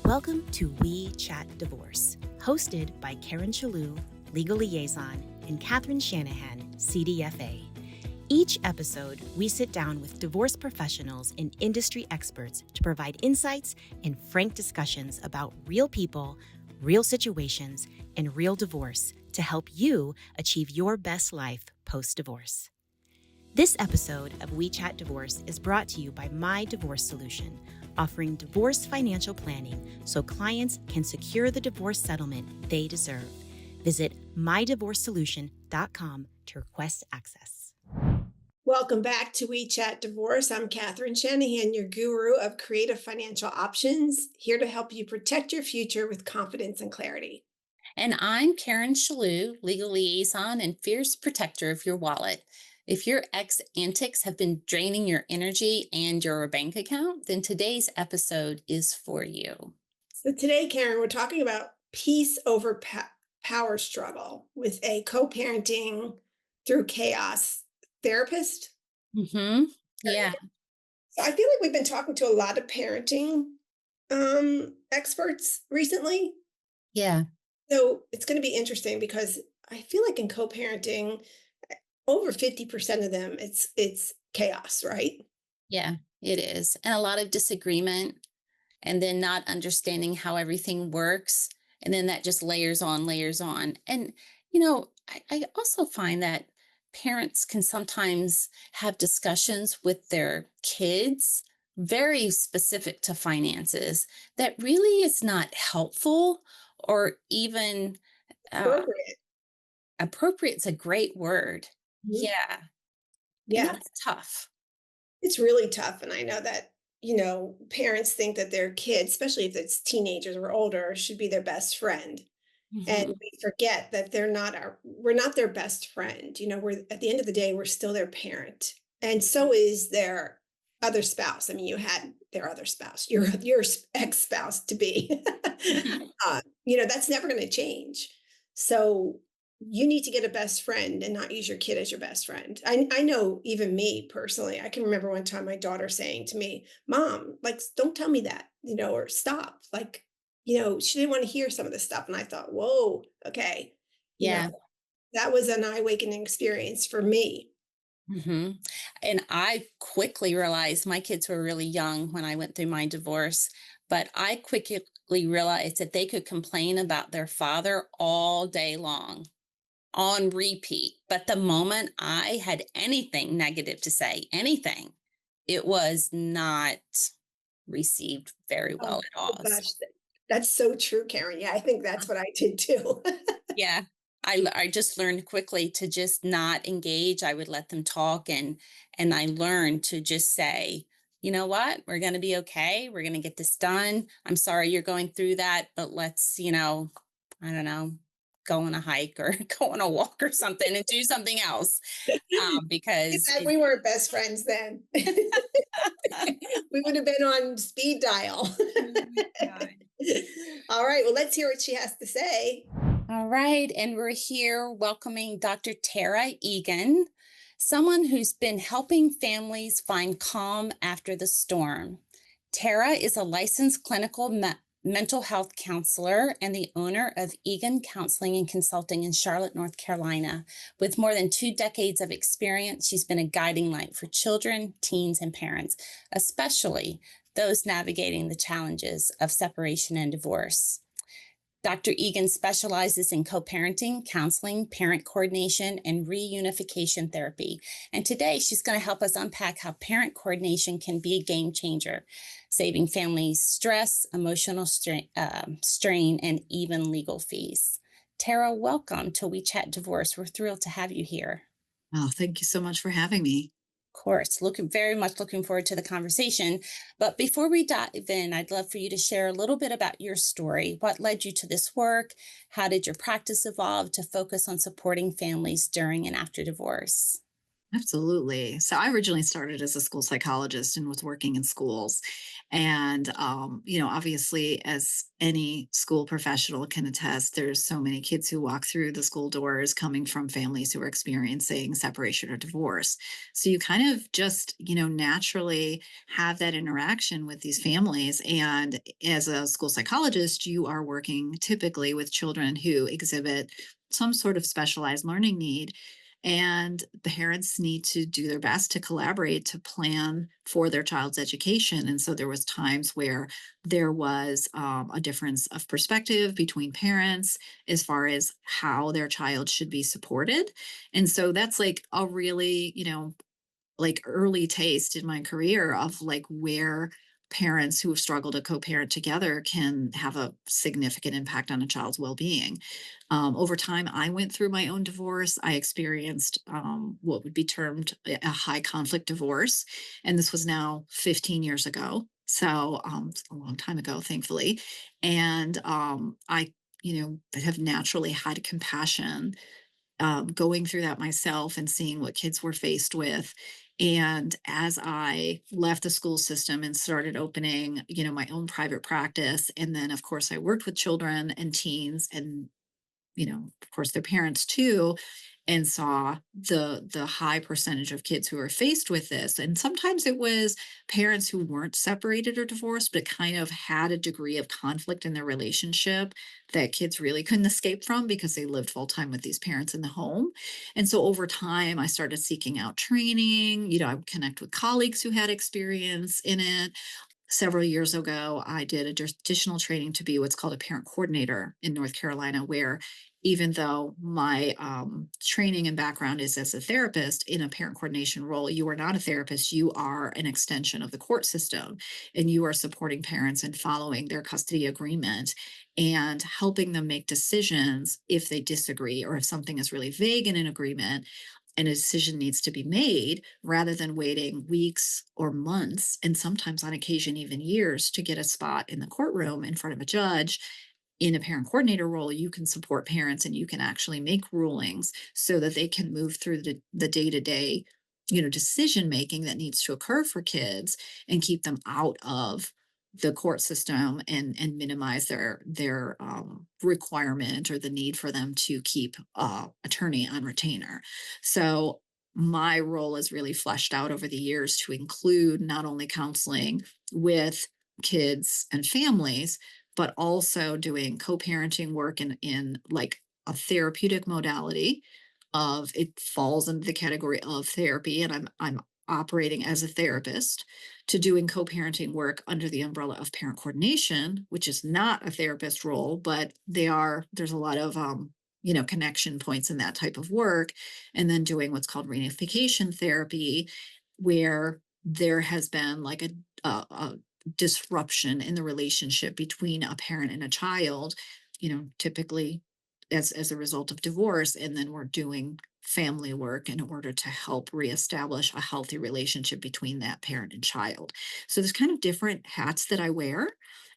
Welcome to We Chat Divorce, hosted by Karen Shalhoub, Legal Liaison, and Katherine Shanahan, CDFA. Each episode, we sit down with divorce professionals and industry experts to provide insights and frank discussions about real people, real situations, and real divorce to help you achieve your best life post-divorce. This episode of We Chat Divorce is brought to you by My Divorce Solution, offering divorce financial planning so clients can secure the divorce settlement they deserve. Visit mydivorcesolution.com to request access. Welcome back to We Chat Divorce. I'm Katherine Shanahan, your guru of creative financial options, here to help you protect your future with confidence and clarity. And I'm Karen Shalhoub, legal liaison and fierce protector of your wallet. If your ex antics have been draining your energy and your bank account, then today's episode is for you. So today, Karen, we're talking about peace over power struggle with a co-parenting through chaos therapist. Mm-hmm. Yeah. So I feel like we've been talking to a lot of parenting experts recently. Yeah. So it's going to be interesting because I feel like in co-parenting, over 50% of them, it's chaos, right? Yeah, it is. And a lot of disagreement and then not understanding how everything works. And then that just layers on, layers on. And, I also find that parents can sometimes have discussions with their kids very specific to finances that really is not helpful or even uh, Appropriate. appropriate. It's a great word. Mhm. Yeah. And Yeah, that's tough. it's really tough. And I know that, parents think that their kids, especially if it's teenagers or older, should be their best friend. And Hmm. we forget that we're not their best friend. We're at the end of the day, we're still their parent. And so is their other spouse. I mean, you had their other spouse, your ex-spouse to be. That's never going to change. So you need to get a best friend and not use your kid as your best friend. I know even me personally, I can remember one time my daughter saying to me, Mom, like, don't tell me that, or stop. Like, she didn't want to hear some of this stuff. And I thought, whoa, okay. You know, Yeah. that was an eye awakening experience for me. Hmm. And I quickly realized my kids were really young when I went through my divorce, but I quickly realized that they could complain about their father all day long on repeat. But the moment I had anything negative to say, anything, it was not received very well Oh, at oh all. gosh, that's so true, Karen. Yeah, I think that's what I did too. Yeah. I just learned quickly to just not engage. I would let them talk, and I learned to just say, "You know what? We're going to be okay. We're going to get this done. I'm sorry you're going through that, but let's, I don't know, go on a hike or go on a walk or something and do something else." Because That we weren't best friends then. We would have been on speed dial. Oh my God. All right, well, let's hear what she has to say. All right, and we're here welcoming Dr. Tara Egan, someone who's been helping families find calm after the storm. Tara is a licensed clinical mental health counselor and the owner of Egan Counseling and Consulting in Charlotte, North Carolina. With more than 2 decades of experience, she's been a guiding light for children, teens, and parents, especially those navigating the challenges of separation and divorce. Dr. Egan specializes in co-parenting, counseling, parent coordination, and reunification therapy. And today she's going to help us unpack how parent coordination can be a game changer, saving families stress, emotional strain, and even legal fees. Tara, welcome to We Chat Divorce. We're thrilled to have you here. Oh, thank you so much for having me. Course. Very much looking forward to the conversation. But before we dive in, I'd love for you to share a little bit about your story. What led you to this work? How did your practice evolve to focus on supporting families during and after divorce? Absolutely. So I originally started as a school psychologist and was working in schools. And, obviously, as any school professional can attest, there's so many kids who walk through the school doors coming from families who are experiencing separation or divorce. So you kind of just, naturally have that interaction with these families. And as a school psychologist, you are working typically with children who exhibit some sort of specialized learning need, and the parents need to do their best to collaborate to plan for their child's education. And so there was times where there was a difference of perspective between parents as far as how their child should be supported. And so that's like a really, like early taste in my career of like where parents who have struggled to co-parent together can have a significant impact on a child's well-being. Over time, I went through my own divorce. I experienced what would be termed a high conflict divorce, and this was now 15 years ago. So it's a long time ago, thankfully. And I, have naturally had compassion going through that myself and seeing what kids were faced with. And as I left the school system and started opening, my own private practice, and then of course I worked with children and teens and of course, their parents too, and saw the high percentage of kids who are faced with this. And sometimes it was parents who weren't separated or divorced, but kind of had a degree of conflict in their relationship that kids really couldn't escape from because they lived full time with these parents in the home. And so over time, I started seeking out training. I would connect with colleagues who had experience in it. Several years ago, I did additional training to be what's called a parent coordinator in North Carolina, where even though my training and background is as a therapist in a parent coordination role, you are not a therapist. You are an extension of the court system, and you are supporting parents and following their custody agreement and helping them make decisions if they disagree or if something is really vague in an agreement and a decision needs to be made rather than waiting weeks or months and sometimes on occasion even years to get a spot in the courtroom in front of a judge. In a parent coordinator role, you can support parents and you can actually make rulings so that they can move through the day-to-day decision making that needs to occur for kids and keep them out of the court system and minimize their requirement or the need for them to keep attorney on retainer. So my role is really fleshed out over the years to include not only counseling with kids and families, but also doing co-parenting work in like a therapeutic modality of it falls into the category of therapy, and I'm operating as a therapist, to doing co-parenting work under the umbrella of parent coordination, which is not a therapist role, but there's a lot of connection points in that type of work. And then doing what's called reunification therapy, where there has been like a disruption in the relationship between a parent and a child, typically as a result of divorce. And then we're doing family work in order to help reestablish a healthy relationship between that parent and child. So there's kind of different hats that I wear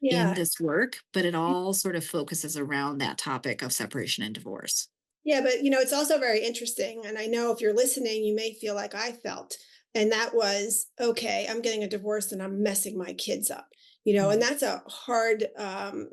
in Yeah. this work, but it all sort of focuses around that topic of separation and divorce. Yeah, but it's also very interesting. And I know if you're listening, you may feel like I felt. And that was, okay, I'm getting a divorce and I'm messing my kids up, and Mm. that's a hard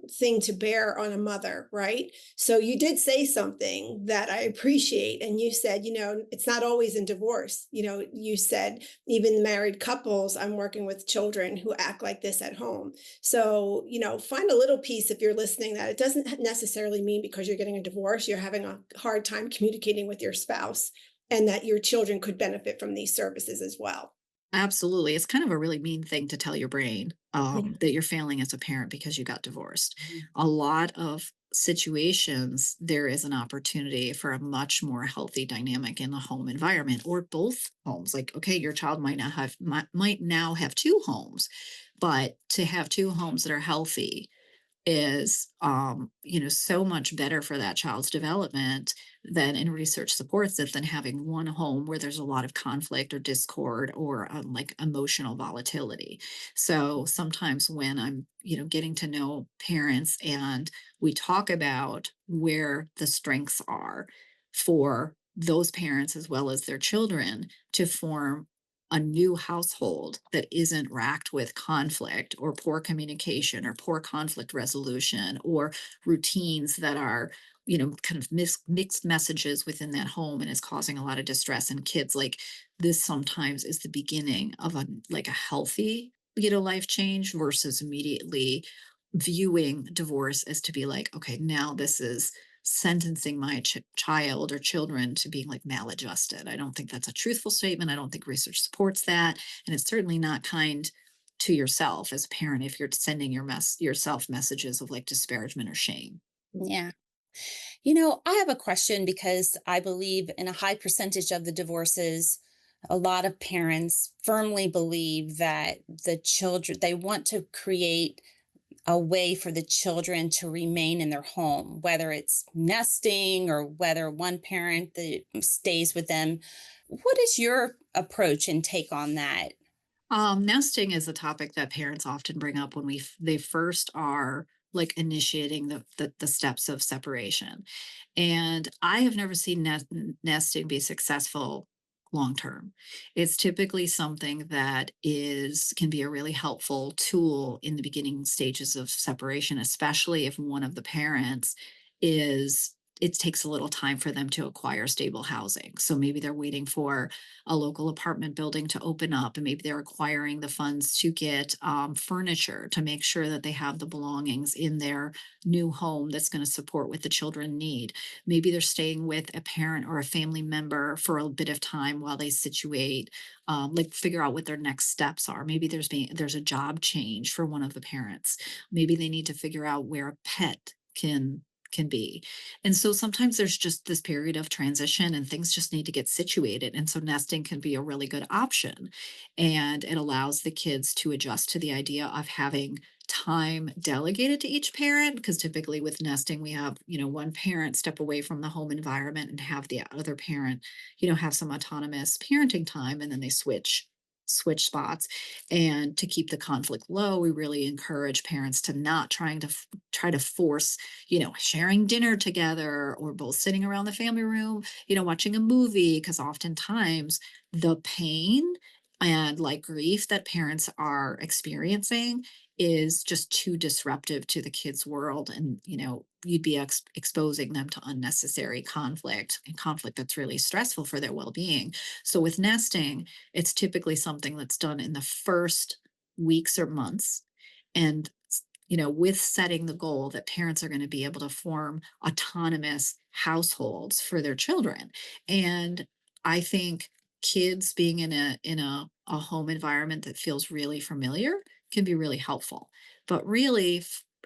thing to bear on a mother, right? So you did say something that I appreciate. And you said, it's not always in divorce. You said, even married couples, I'm working with children who act like this at home. So, find a little piece if you're listening that it doesn't necessarily mean because you're getting a divorce, you're having a hard time communicating with your spouse and that your children could benefit from these services as well. Absolutely. It's kind of a really mean thing to tell your brain Yeah. that you're failing as a parent because you got divorced. A lot of situations, there is an opportunity for a much more healthy dynamic in the home environment or both homes. Like, okay, your child might now have two homes, but to have two homes that are healthy is so much better for that child's development than, and research supports it, than having one home where there's a lot of conflict or discord or like emotional volatility. So sometimes when I'm getting to know parents and we talk about where the strengths are for those parents as well as their children to form a new household that isn't racked with conflict or poor communication or poor conflict resolution or routines that are, kind of mixed messages within that home and is causing a lot of distress in kids. Like, this sometimes is the beginning of a healthy, life change versus immediately viewing divorce as to be like, okay, now this is sentencing my child or children to being like maladjusted. I don't think that's a truthful statement. I don't think research supports that. And it's certainly not kind to yourself as a parent if you're sending yourself messages of like disparagement or shame. Yeah. I have a question because I believe in a high percentage of the divorces, a lot of parents firmly believe that the children, they want to create a way for the children to remain in their home, whether it's nesting or whether one parent that stays with them. What is your approach and take on that? Nesting is a topic that parents often bring up when they first are like initiating the steps of separation. And I have never seen nesting be successful long term. It's typically something that can be a really helpful tool in the beginning stages of separation, especially if one of the parents is it takes a little time for them to acquire stable housing. So maybe they're waiting for a local apartment building to open up, and maybe they're acquiring the funds to get furniture to make sure that they have the belongings in their new home that's going to support what the children need. Maybe they're staying with a parent or a family member for a bit of time while they situate, like figure out what their next steps are. Maybe there's a job change for one of the parents. Maybe they need to figure out where a pet can be. And so sometimes there's just this period of transition and things just need to get situated. And so nesting can be a really good option. And it allows the kids to adjust to the idea of having time delegated to each parent. Because typically with nesting, we have, one parent step away from the home environment and have the other parent, have some autonomous parenting time, and then they switch spots. And to keep the conflict low, we really encourage parents to not try to force, sharing dinner together or both sitting around the family room, watching a movie, because oftentimes the pain and like grief that parents are experiencing is just too disruptive to the kids' world. And, you'd be exposing them to unnecessary conflict and conflict that's really stressful for their well being. So with nesting, it's typically something that's done in the first weeks or months. And with setting the goal that parents are going to be able to form autonomous households for their children. And I think kids being in a home environment that feels really familiar can be really helpful. But really,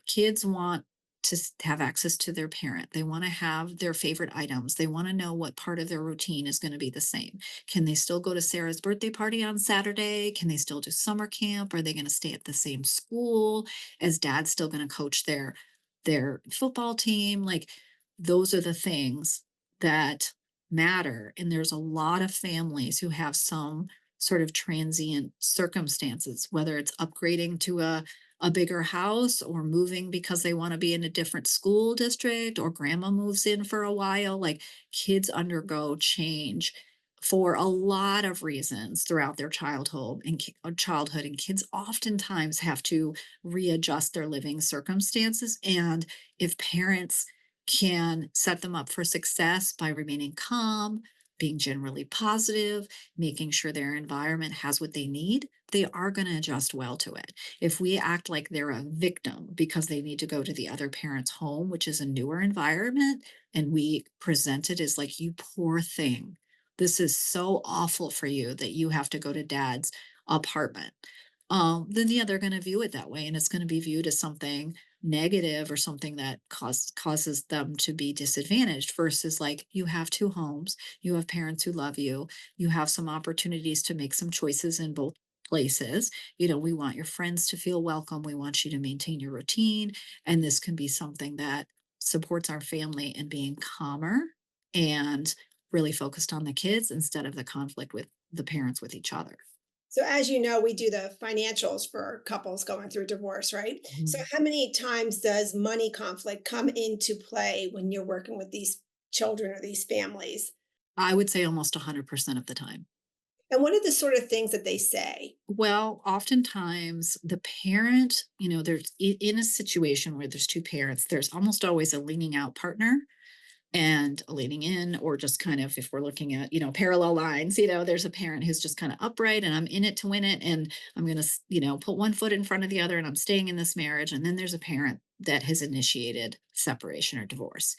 kids want to have access to their parent. They want to have their favorite items. They want to know what part of their routine is going to be the same. Can they still go to Sarah's birthday party on Saturday? Can they still do summer camp? Are they going to stay at the same school? Is dad still going to coach their football team? Like, those are the things that matter. And there's a lot of families who have some sort of transient circumstances, whether it's upgrading to a bigger house or moving because they want to be in a different school district, or grandma moves in for a while. Like, kids undergo change for a lot of reasons throughout their childhood, and kids oftentimes have to readjust their living circumstances. And if parents can set them up for success by remaining calm, being generally positive, making sure their environment has what they need, they are going to adjust well to it. If we act like they're a victim because they need to go to the other parent's home, which is a newer environment, and we present it as like, you poor thing, this is so awful for you that you have to go to dad's apartment. Then yeah, they're going to view it that way, and it's going to be viewed as something negative or something that causes them to be disadvantaged, versus like, you have two homes, you have parents who love you, you have some opportunities to make some choices in both places. We want your friends to feel welcome, we want you to maintain your routine, and this can be something that supports our family in being calmer and really focused on the kids instead of the conflict with the parents with each other. So as you know, we do the financials for couples going through divorce, right? So Mhm. how many times does money conflict come into play when you're working with these children or these families? I would say almost 100% of the time. And what are the sort of things that they say? Well, oftentimes the parent, there's in a situation where there's two parents, there's almost always a leaning out partner and a leaning in, or just kind of, if we're looking at, parallel lines, there's a parent who's just kind of upright and I'm in it to win it. And I'm going to, put one foot in front of the other and I'm staying in this marriage. And then there's a parent that has initiated separation or divorce.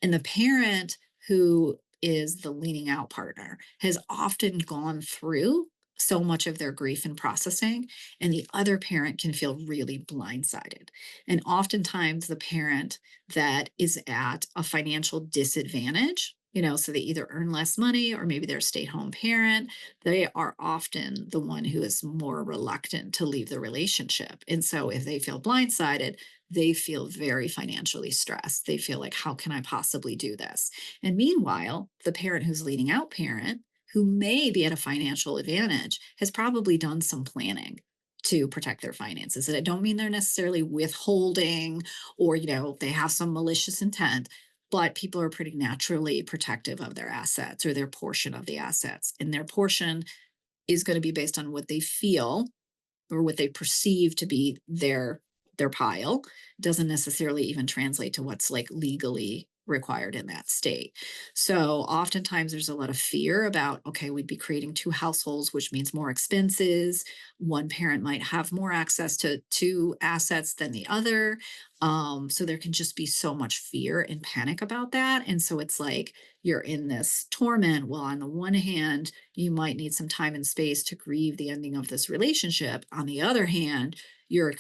And the parent who is the leaning out partner has often gone through so much of their grief and processing, and the other parent can feel really blindsided. And oftentimes, the parent that is at a financial disadvantage, so they either earn less money or maybe they're a stay home parent, they are often the one who is more reluctant to leave the relationship. And so, if they feel blindsided, they feel very financially stressed. They feel like, how can I possibly do this? And meanwhile, the parent who's leading out parent, who may be at a financial advantage, has probably done some planning to protect their finances. And I don't mean they're necessarily withholding or, they have some malicious intent, but people are pretty naturally protective of their assets or their portion of the assets. And their portion is going to be based on what they feel or what they perceive to be their pile. Doesn't necessarily even translate to what's like legally required in that state. So oftentimes there's a lot of fear about, okay, we'd be creating two households, which means more expenses. One parent might have more access to two assets than the other. So there can just be so much fear and panic about that. And so it's like you're in this torment. Well, on the one hand, you might need some time and space to grieve the ending of this relationship. On the other hand, you're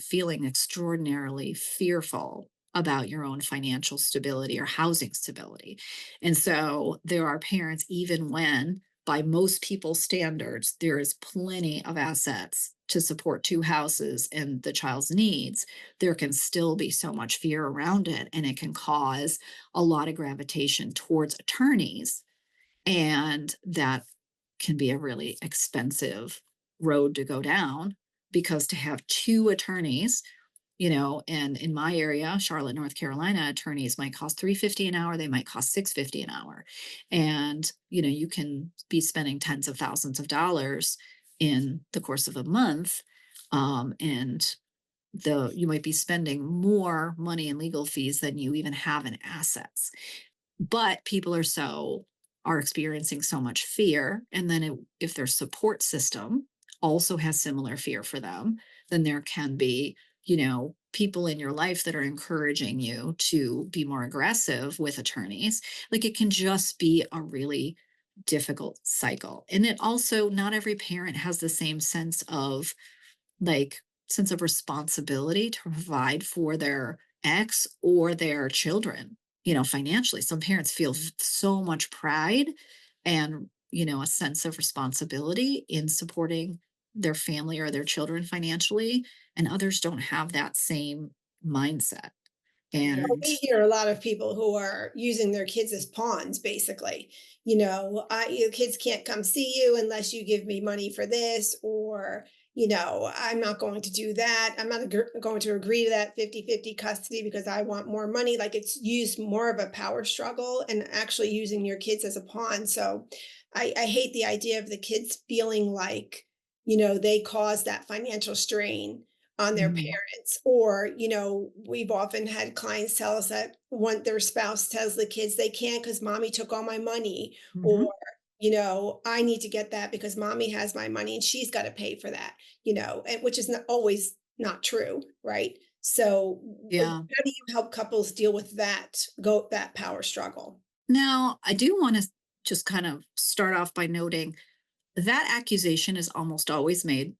feeling extraordinarily fearful about your own financial stability or housing stability. And so there are parents, even when by most people's standards, there is plenty of assets to support two houses and the child's needs, there can still be so much fear around it. And it can cause a lot of gravitation towards attorneys. And that can be a really expensive road to go down, because to have two attorneys, and in my area, Charlotte, North Carolina, attorneys might cost $350 an hour, they might cost $650 an hour. And, you can be spending tens of thousands of dollars in the course of a month. And you might be spending more money in legal fees than you even have in assets. But people are experiencing so much fear, and then if their support system also has similar fear for them, then there can be, people in your life that are encouraging you to be more aggressive with attorneys. Like, it can just be a really difficult cycle. And it also, not every parent has the same like sense of responsibility to provide for their ex or their children, financially. Some parents feel so much pride and, a sense of responsibility in supporting their family or their children financially, and others don't have that same mindset. Well, And we hear a lot of people who are using their kids as pawns, basically. Your kids can't come see you unless you give me money for this, or, I'm not going to do that. I'm not going to agree to that 50-50 custody because I want more money. Like, it's used more of a power struggle and actually using your kids as a pawn. So I hate the idea of the kids feeling like, they caused that financial strain on their mhm, parents. Or, we've often had clients tell us that one their spouse tells the kids they can't because mommy took all my money, or, mhm, I need to get that because mommy has my money and she's got to pay for that, and which is not always not true, right? So yeah. how do you help couples deal with that power struggle? Now, I do want to just kind of start off by noting that accusation is almost always made.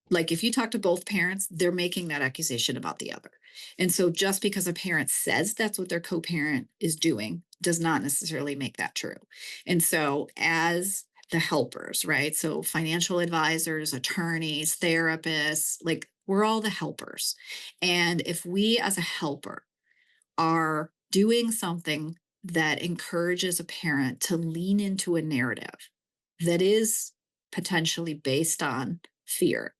Like, if you talk to both parents, they're making that accusation about the other. And so just because a parent says that's what their co-parent is doing does not necessarily make that true. And so, as the helpers, right? So financial advisors, attorneys, therapists, like, we're all the helpers. And if we as a helper are doing something that encourages a parent to lean into a narrative that is potentially based on fear,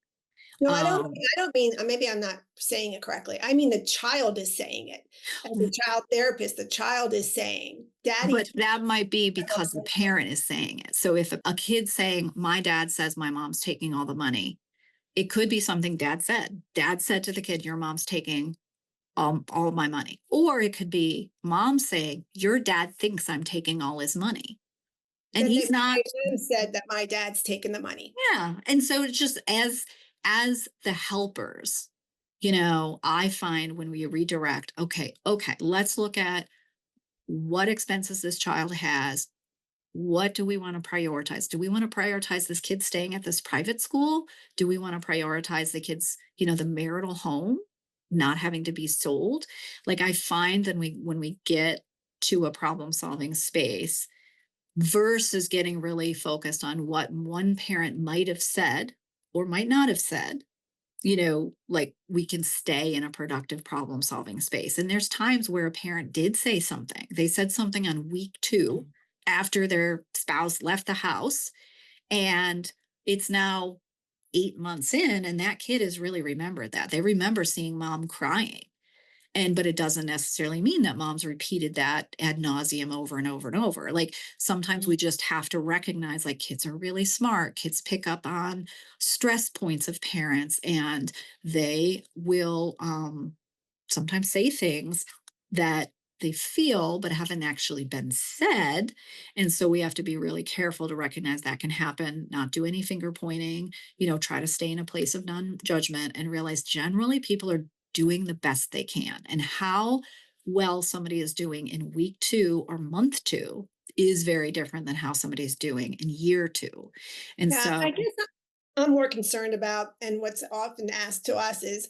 No, Um, I don't mean, maybe I'm not saying it correctly. I mean, the child is saying it. As a child therapist, the child is saying, Daddy but told that might be me because the all parent is saying it. So if a kid's saying, my dad says my mom's taking all the money, it could be something dad said. Dad said to the kid, your mom's taking all of my money. Or it could be mom saying, your dad thinks I'm taking all his money. And then they he's not. said that my dad's taking the money. Yeah. And so it's just as the helpers, I find when we redirect, okay, let's look at what expenses this child has. What do we want to prioritize? Do we want to prioritize this kid staying at this private school? Do we want to prioritize the kids, the marital home not having to be sold? Like I find that when we get to a problem solving space versus getting really focused on what one parent might have said or might not have said, like we can stay in a productive problem solving space. And there's times where a parent did say something. They said something on week 2 after their spouse left the house. And it's now 8 months in, and that kid has really remembered that. They remember seeing mom crying. But it doesn't necessarily mean that mom's repeated that ad nauseum over and over and over. Like sometimes we just have to recognize like kids are really smart. Kids pick up on stress points of parents, and they will sometimes say things that they feel but haven't actually been said. And so we have to be really careful to recognize that can happen, not do any finger pointing, try to stay in a place of non-judgment and realize generally people are doing the best they can. And how well somebody is doing in week 2 or month 2 is very different than how somebody's doing in year 2. And Yeah, I so, guess I'm more concerned about, and what's often asked to us is,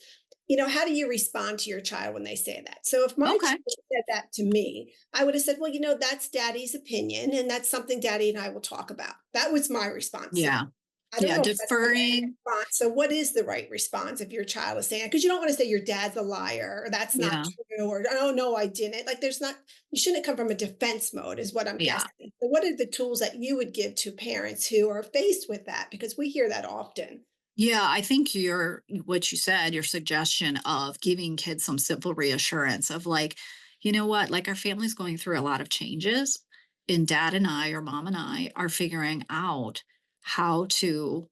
how do you respond to your child when they say that? So if my okay. child said that to me, I would have said, well, that's daddy's opinion, and that's something daddy and I will talk about. That was my response. So Yeah. I don't Yeah. know if that's the right Deferring. response. So what is the right response if your child is saying, because you don't want to say your dad's a liar, or that's not Yeah. true, or oh no, I didn't. Like there's not, you shouldn't come from a defense mode, is what I'm Yeah. guessing. So what are the tools that you would give to parents who are faced with that? Because we hear that often. Yeah, I think what you said, your suggestion of giving kids some simple reassurance of like, you know what, like our family's going through a lot of changes, and dad and I, or mom and I, are figuring out how to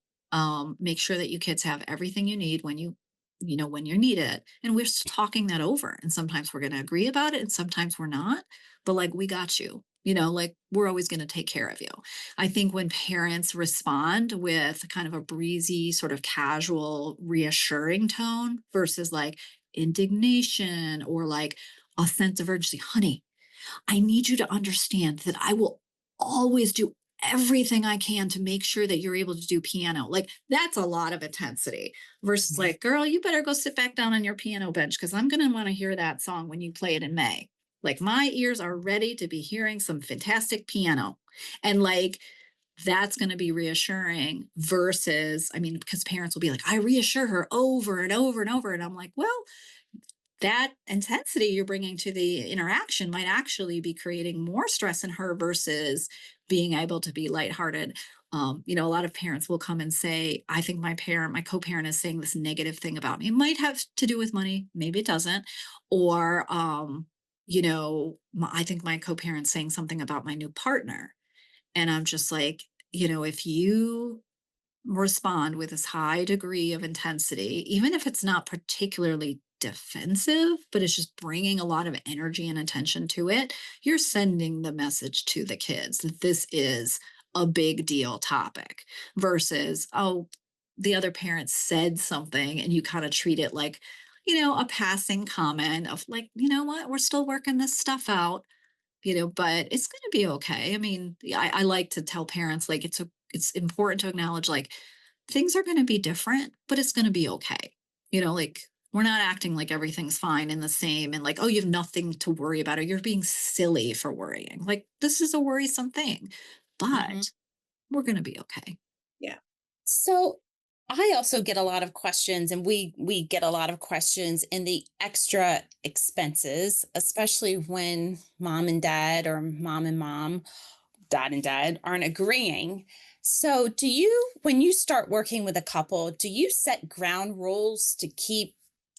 make sure that you kids have everything you need when you need it. And we're talking that over. And sometimes we're going to agree about it, and sometimes we're not. But like, we got you, like we're always going to take care of you. I think when parents respond with kind of a breezy, sort of casual, reassuring tone versus like indignation or like a sense of urgency, honey, I need you to understand that I will always do everything I can to make sure that you're able to do piano. Like that's a lot of intensity versus like, girl, you better go sit back down on your piano bench because I'm going to want to hear that song when you play it in May. Like my ears are ready to be hearing some fantastic piano. And like, that's going to be reassuring versus, I mean, because parents will be like, I reassure her over and over and over. And I'm like, well, that intensity you're bringing to the interaction might actually be creating more stress in her versus being able to be lighthearted. A lot of parents will come and say, I think my co-parent is saying this negative thing about me. It might have to do with money, maybe it doesn't. Or, I think my co-parent's saying something about my new partner. And I'm just like, if you respond with this high degree of intensity, even if it's not particularly defensive, but it's just bringing a lot of energy and attention to it, you're sending the message to the kids that this is a big deal topic versus, oh, the other parent said something and you kind of treat it like, a passing comment of like, you know what, we're still working this stuff out, but it's going to be okay. I mean, I like to tell parents like it's important to acknowledge like things are going to be different, but it's going to be okay. Like we're not acting like everything's fine and the same and like, oh, you have nothing to worry about or you're being silly for worrying. Like this is a worrisome thing, Mhm. but we're going to be okay. Yeah. So I also get a lot of questions, and we get a lot of questions in the extra expenses, especially when mom and dad, or mom and mom, dad and dad aren't agreeing. So, when you start working with a couple, do you set ground rules to keep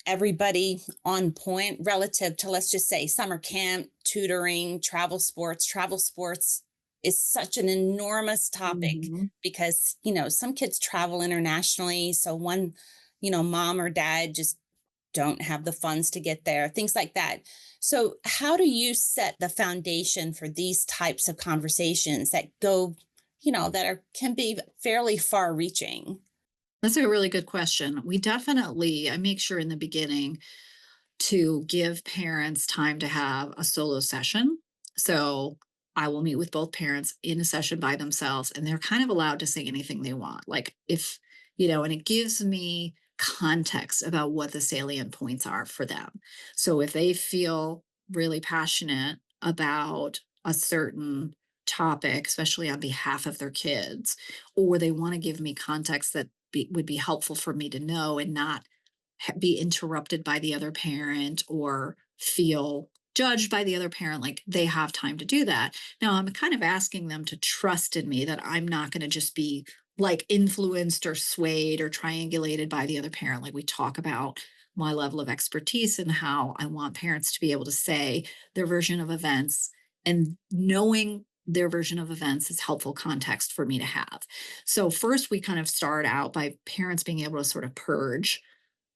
everybody on point relative to, let's just say, summer camp, tutoring, travel sports? Travel sports is such an enormous topic Mhm. because, some kids travel internationally. So, one, mom or dad just don't have the funds to get there, things like that. So, how do you set the foundation for these types of conversations that go, that can be fairly far reaching? That's a really good question. I make sure in the beginning to give parents time to have a solo session. So I will meet with both parents in a session by themselves, and they're kind of allowed to say anything they want. Like, if, and it gives me context about what the salient points are for them. So if they feel really passionate about a certain topic, especially on behalf of their kids, or they want to give me context that would be helpful for me to know and not be interrupted by the other parent or feel judged by the other parent, like they have time to do that. Now, I'm kind of asking them to trust in me that I'm not going to just be like influenced or swayed or triangulated by the other parent. Like, we talk about my level of expertise and how I want parents to be able to say their version of events, and knowing their version of events is helpful context for me to have. So first we kind of start out by parents being able to sort of purge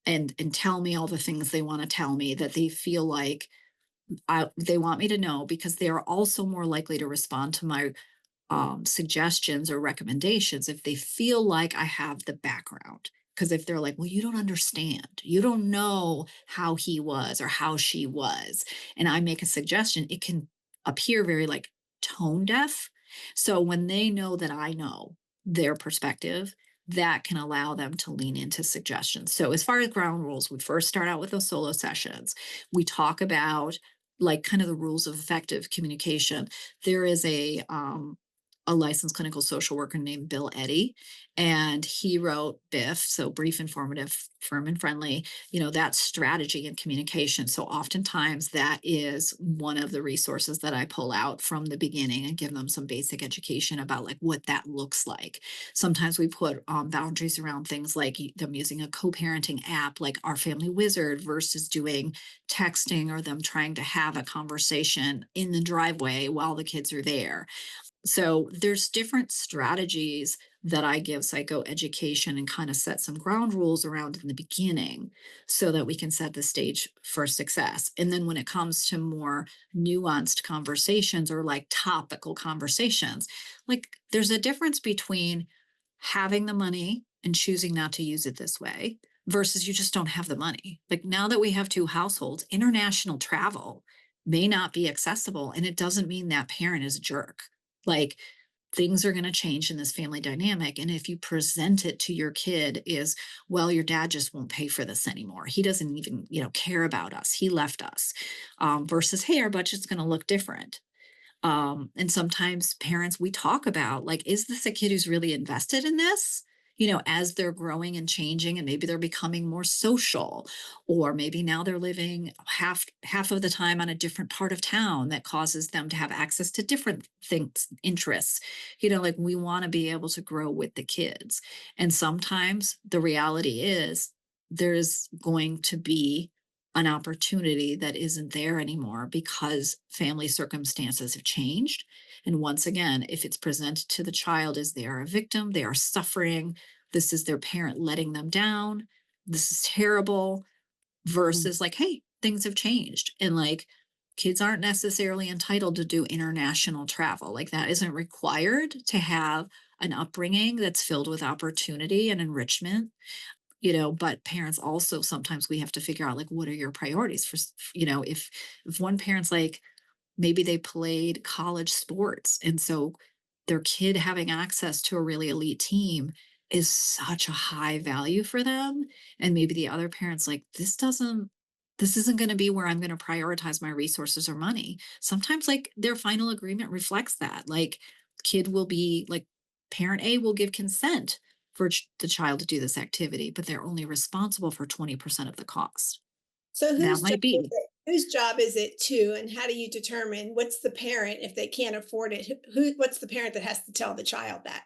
and tell me all the things they want to tell me that they feel like they want me to know, because they are also more likely to respond to my suggestions or recommendations if they feel like I have the background. Because if they're like, well, you don't understand, you don't know how he was or how she was, and I make a suggestion, it can appear very like tone deaf. So when they know that I know their perspective, that can allow them to lean into suggestions. So as far as ground rules, we first start out with those solo sessions. We talk about like kind of the rules of effective communication. There is a licensed clinical social worker named Bill Eddy, and he wrote BIF, so brief, informative, firm, and friendly. That's strategy and communication. So oftentimes that is one of the resources that I pull out from the beginning and give them some basic education about like what that looks like. Sometimes we put boundaries around things like them using a co-parenting app like Our Family Wizard versus doing texting, or them trying to have a conversation in the driveway while the kids are there. So there's different strategies that I give psychoeducation and kind of set some ground rules around in the beginning so that we can set the stage for success. And then when it comes to more nuanced conversations or like topical conversations, like there's a difference between having the money and choosing not to use it this way versus you just don't have the money. Like, now that we have two households, international travel may not be accessible, and it doesn't mean that parent is a jerk. Like, things are going to change in this family dynamic. And if you present it to your kid is, well, your dad just won't pay for this anymore. He doesn't even, care about us. He left us, versus, hey, our budget's going to look different. And sometimes parents, we talk about like, is this a kid who's really invested in this? As they're growing and changing, and maybe they're becoming more social, or maybe now they're living half of the time on a different part of town that causes them to have access to different things, interests. Like, we want to be able to grow with the kids. And sometimes the reality is there's going to be an opportunity that isn't there anymore because family circumstances have changed. And once again, if it's presented to the child as they are a victim, they are suffering, this is their parent letting them down, this is terrible, Mm. versus like, hey, things have changed. And like, kids aren't necessarily entitled to do international travel. Like, that isn't required to have an upbringing that's filled with opportunity and enrichment. But parents also, sometimes we have to figure out like, what are your priorities for, if one parent's like, maybe they played college sports, and so their kid having access to a really elite team is such a high value for them. And maybe the other parent's like, this isn't going to be where I'm going to prioritize my resources or money. Sometimes like their final agreement reflects that. Like, kid will be like, parent A will give consent for the child to do this activity, but they're only responsible for 20% of the cost. So That whose job might is be. it? Whose job is it too? And how do you determine what's the parent if they can't afford it? What's the parent that has to tell the child that,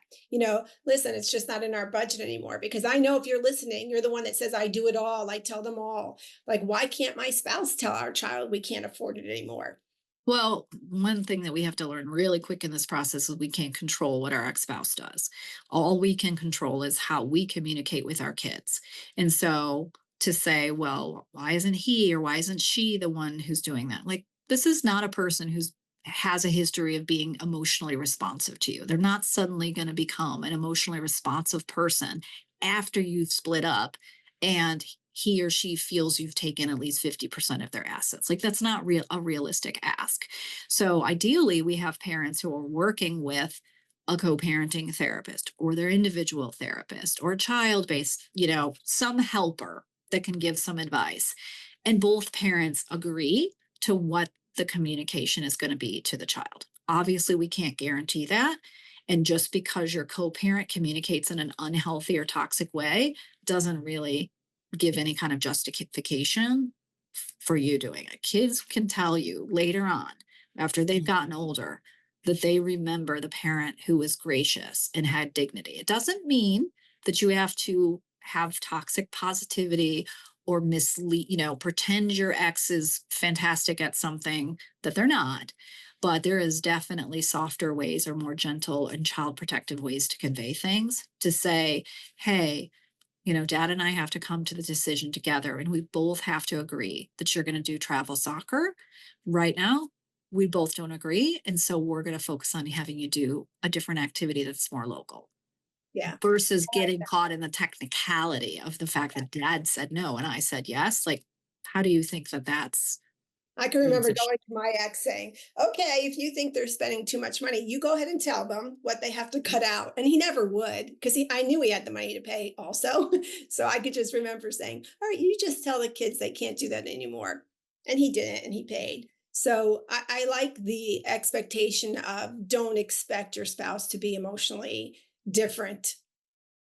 listen, it's just not in our budget anymore? Because I know if you're listening, you're the one that says, I do it all. I tell them all. Like, why can't my spouse tell our child we can't afford it anymore? Well, one thing that we have to learn really quick in this process is we can't control what our ex-spouse does. All we can control is how we communicate with our kids. And so to say, well, why isn't he or why isn't she the one who's doing that? Like, this is not a person who's has a history of being emotionally responsive to you. They're not suddenly going to become an emotionally responsive person after you've split up and he or she feels you've taken at least 50% of their assets. Like, that's not a realistic ask. So ideally, we have parents who are working with a co-parenting therapist or their individual therapist or child-based, some helper that can give some advice. And both parents agree to what the communication is going to be to the child. Obviously, we can't guarantee that. And just because your co-parent communicates in an unhealthy or toxic way doesn't really give any kind of justification for you doing it. Kids can tell you later on, after they've gotten older, that they remember the parent who was gracious and had dignity. It doesn't mean that you have to have toxic positivity or mislead, pretend your ex is fantastic at something that they're not. But there is definitely softer ways or more gentle and child protective ways to convey things, to say, hey, dad and I have to come to the decision together, and we both have to agree that you're going to do travel soccer. Right now, we both don't agree. And so we're going to focus on having you do a different activity that's more local Yeah. versus getting caught in the technicality of the fact that dad said no and I said yes. Like, how do you think that that's I can remember beneficial? going to my ex saying, okay, if you think they're spending too much money, you go ahead and tell them what they have to cut out. And he never would, because I knew he had the money to pay also. So I could just remember saying, all right, you just tell the kids they can't do that anymore. And he didn't, and he paid. So I like the expectation of don't expect your spouse to be emotionally different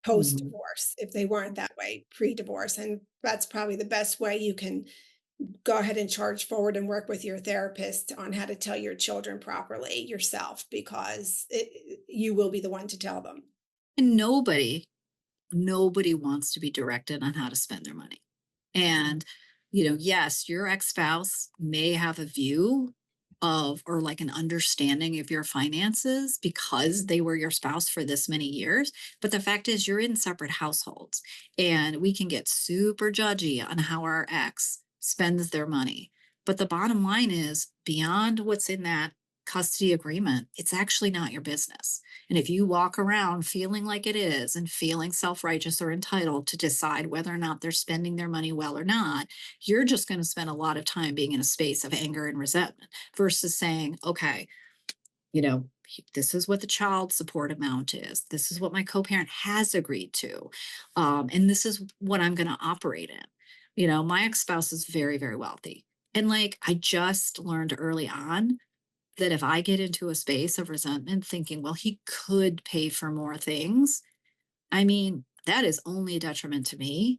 post Mhm. divorce if they weren't that way pre divorce. And that's probably the best way you can go ahead and charge forward and work with your therapist on how to tell your children properly yourself, because you will be the one to tell them. And nobody wants to be directed on how to spend their money. And, yes, your ex spouse may have a view of, or like an understanding of your finances because they were your spouse for this many years. But the fact is, you're in separate households, and we can get super judgy on how our ex spends their money. But the bottom line is, beyond what's in that custody agreement, it's actually not your business. And if you walk around feeling like it is and feeling self righteous or entitled to decide whether or not they're spending their money well or not, you're just going to spend a lot of time being in a space of anger and resentment versus saying, okay, this is what the child support amount is. This is what my co parent has agreed to. And this is what I'm going to operate in. My ex spouse is very, very wealthy. And like, I just learned early on that if I get into a space of resentment thinking, well, he could pay for more things, I mean, that is only a detriment to me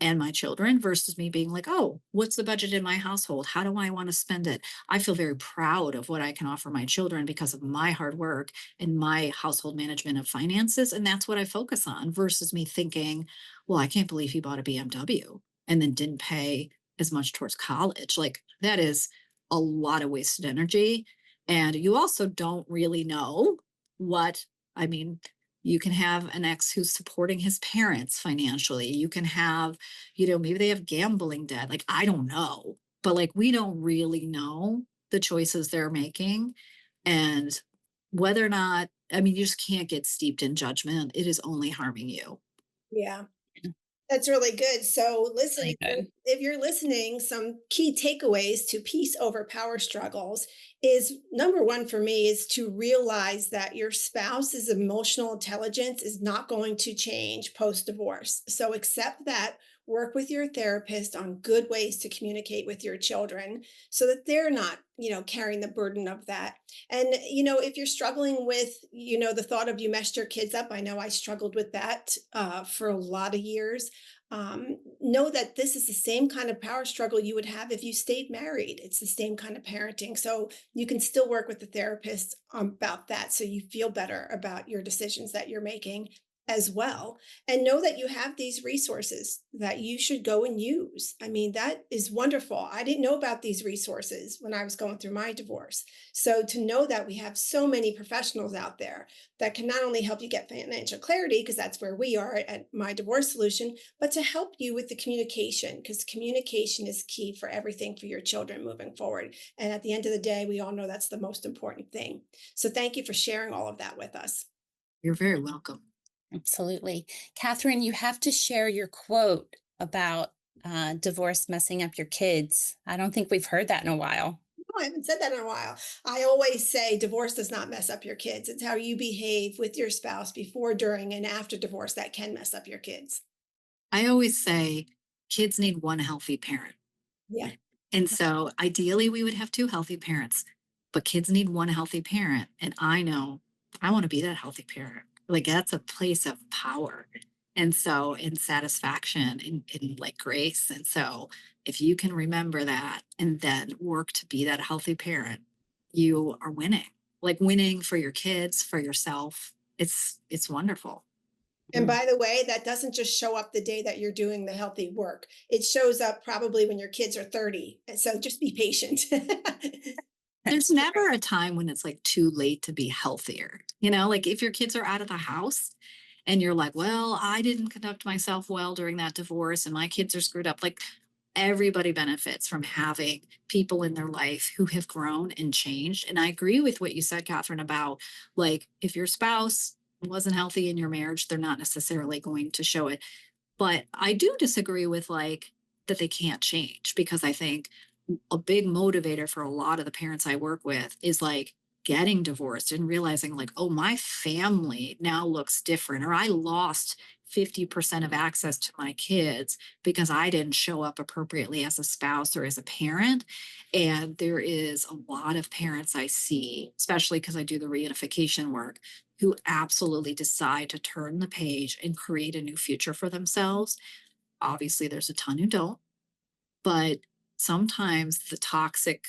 and my children versus me being like, oh, what's the budget in my household? How do I want to spend it? I feel very proud of what I can offer my children because of my hard work and my household management of finances. And that's what I focus on versus me thinking, well, I can't believe he bought a BMW and then didn't pay as much towards college. Like, that is a lot of wasted energy. And you also don't really know what, I mean, you can have an ex who's supporting his parents financially. You can have, maybe they have gambling debt. Like, I don't know, but like, we don't really know the choices they're making and whether or not, I mean, you just can't get steeped in judgment. It is only harming you. Yeah. That's really good. So listen, Really good. if you're listening, some key takeaways to peace over power struggles is number one for me is to realize that your spouse's emotional intelligence is not going to change post divorce. So accept that, work with your therapist on good ways to communicate with your children so that they're not, carrying the burden of that. And, if you're struggling with, the thought of you messed your kids up, I know I struggled with that for a lot of years. know that this is the same kind of power struggle you would have if you stayed married. It's the same kind of parenting. So you can still work with the therapist about that so you feel better about your decisions that you're making as well. And know that you have these resources that you should go and use. I mean, that is wonderful. I didn't know about these resources when I was going through my divorce. So to know that we have so many professionals out there that can not only help you get financial clarity, because that's where we are at My Divorce Solution, but to help you with the communication, because communication is key for everything for your children moving forward. And at the end of the day, we all know that's the most important thing. So thank you for sharing all of that with us. You're very welcome. Absolutely. Catherine, you have to share your quote about divorce messing up your kids. I don't think we've heard that in a while. No, I haven't said that in a while. I always say divorce does not mess up your kids. It's how you behave with your spouse before, during, and after divorce that can mess up your kids. I always say kids need one healthy parent. Yeah. And so ideally, we would have two healthy parents, but kids need one healthy parent. And I know I want to be that healthy parent. Like that's a place of power. And so, in satisfaction, in like grace. And so, if you can remember that and then work to be that healthy parent, you are winning. Like winning for your kids, for yourself. It's wonderful. And by the way, that doesn't just show up the day that you're doing the healthy work. It shows up probably when your kids are 30. And so just be patient. There's never a time when it's like too late to be healthier. Like if your kids are out of the house and you're like, well, I didn't conduct myself well during that divorce and my kids are screwed up. Like everybody benefits from having people in their life who have grown and changed. And I agree with what you said, Catherine, about like if your spouse wasn't healthy in your marriage, they're not necessarily going to show it. But I do disagree with like that they can't change because I think a big motivator for a lot of the parents I work with is like getting divorced and realizing like, oh, my family now looks different, or I lost 50% of access to my kids because I didn't show up appropriately as a spouse or as a parent. And there is a lot of parents I see, especially because I do the reunification work, who absolutely decide to turn the page and create a new future for themselves. Obviously, there's a ton who don't, but sometimes the toxic,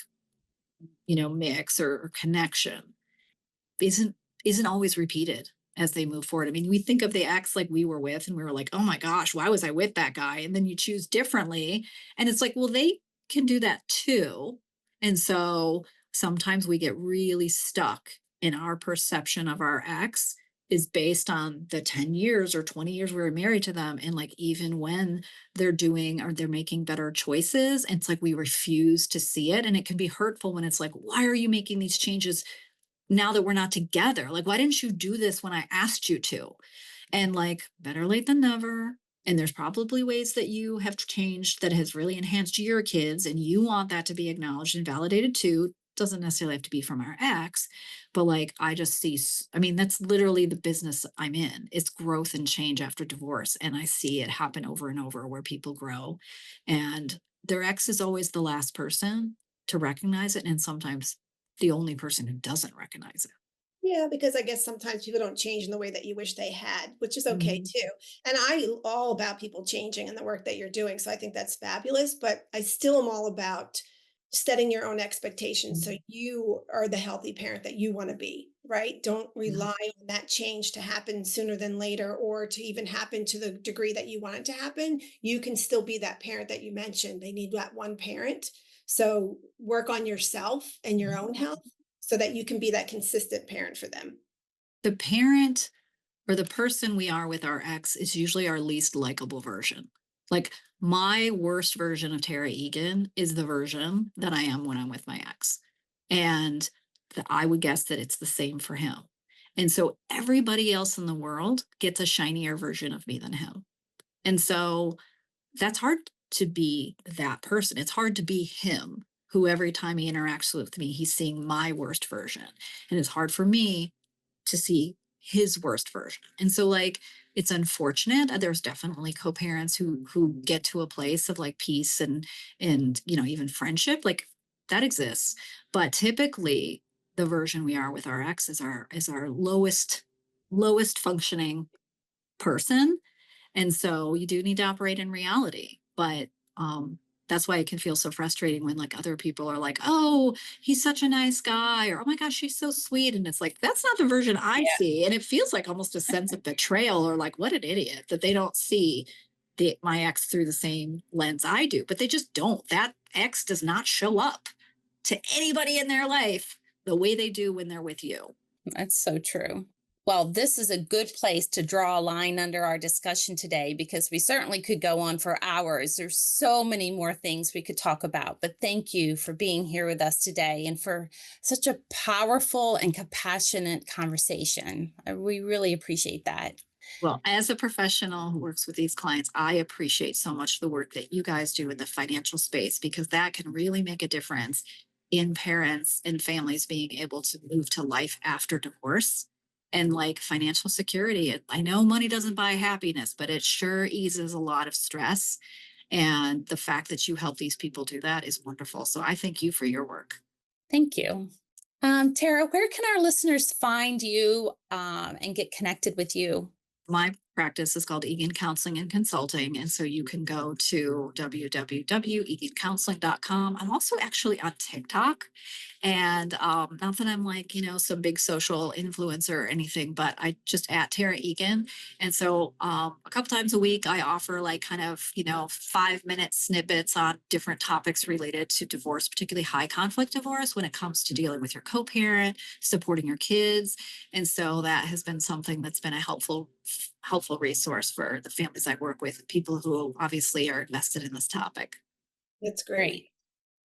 mix or connection isn't isn't always repeated as they move forward. I mean, we think of the ex like we were with and we were like, oh my gosh, why was I with that guy? And then you choose differently. And it's like, well, they can do that too. And so sometimes we get really stuck in our perception of our ex is based on the 10 years or 20 years we were married to them. And like, even when they're doing or they're making better choices, it's like we refuse to see it. And it can be hurtful when it's like, why are you making these changes now that we're not together? Like, why didn't you do this when I asked you to? And like, better late than never. And there's probably ways that you have changed that has really enhanced your kids, and you want that to be acknowledged and validated too. Doesn't necessarily have to be from our ex, but like, I just see, I mean, that's literally the business I'm in. It's growth and change after divorce. And I see it happen over and over where people grow and their ex is always the last person to recognize it. And sometimes the only person who doesn't recognize it. Yeah, because I guess sometimes people don't change in the way that you wish they had, which is okay Mhm. too. And I all about people changing and the work that you're doing. So I think that's fabulous, but I still am all about setting your own expectations so you are the healthy parent that you want to be, right? Don't Yeah. rely on that change to happen sooner than later or to even happen to the degree that you want it to happen. You can still be that parent that you mentioned. They need that one parent. So work on yourself and your own health so that you can be that consistent parent for them. The parent or the person we are with our ex is usually our least likable version. Like my worst version of Tara Egan is the version that I am when I'm with my ex. And I would guess that it's the same for him. And so everybody else in the world gets a shinier version of me than him. And so that's hard to be that person. It's hard to be him, who every time he interacts with me, he's seeing my worst version. And it's hard for me to see his worst version. And so like it's unfortunate. There's definitely co-parents who get to a place of like peace and even friendship. Like that exists. But typically the version we are with our ex is our lowest functioning person. And so you do need to operate in reality. But that's why it can feel so frustrating when like other people are like, oh, he's such a nice guy, or oh my gosh, she's so sweet. And it's like, that's not the version I Yeah. see. And it feels like almost a sense of betrayal, or like, what an idiot that they don't see my ex through the same lens I do. But they just don't. That ex does not show up to anybody in their life the way they do when they're with you. That's so true. Well, this is a good place to draw a line under our discussion today because we certainly could go on for hours. There's so many more things we could talk about, but thank you for being here with us today and for such a powerful and compassionate conversation. We really appreciate that. Well, as a professional who works with these clients, I appreciate so much the work that you guys do in the financial space, because that can really make a difference in parents and families being able to move to life after divorce and like financial security. I know money doesn't buy happiness, but it sure eases a lot of stress. And the fact that you help these people do that is wonderful. So I thank you for your work. Thank you. Tara, where can our listeners find you and get connected with you? My practice is called Egan Counseling and Consulting. And so you can go to www.egancounseling.com. I'm also actually on TikTok. And not that I'm like, some big social influencer or anything, but I just at Tara Egan. And so a couple times a week, I offer like kind of, 5-minute snippets on different topics related to divorce, particularly high conflict divorce when it comes to dealing with your co-parent, supporting your kids. And so that has been something that's been a helpful resource for the families I work with, people who obviously are invested in this topic. That's great. Great.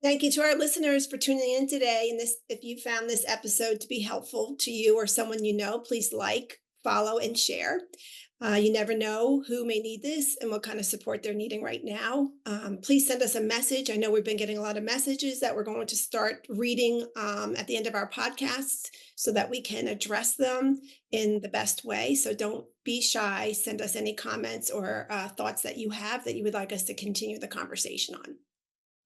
Thank you to our listeners for tuning in today. And if you found this episode to be helpful to you or someone you know, please like, follow, and share. You never know who may need this and what kind of support they're needing right now. Please send us a message. I know we've been getting a lot of messages that we're going to start reading at the end of our podcasts so that we can address them in the best way. So don't be shy. Send us any comments or thoughts that you have that you would like us to continue the conversation on.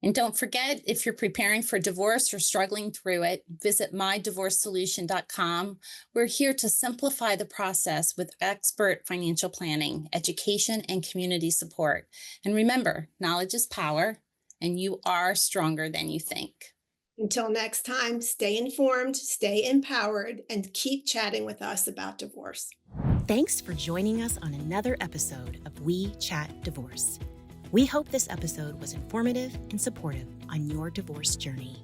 And don't forget, if you're preparing for divorce or struggling through it, visit mydivorcesolution.com. We're here to simplify the process with expert financial planning, education, and community support. And remember, knowledge is power, and you are stronger than you think. Until next time, stay informed, stay empowered, and keep chatting with us about divorce. Thanks for joining us on another episode of We Chat Divorce. We hope this episode was informative and supportive on your divorce journey.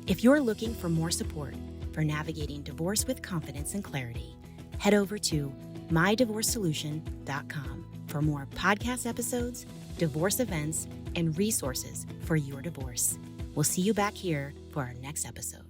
If you're looking for more support for navigating divorce with confidence and clarity, head over to mydivorcesolution.com for more podcast episodes, divorce events, and resources for your divorce. We'll see you back here for our next episode.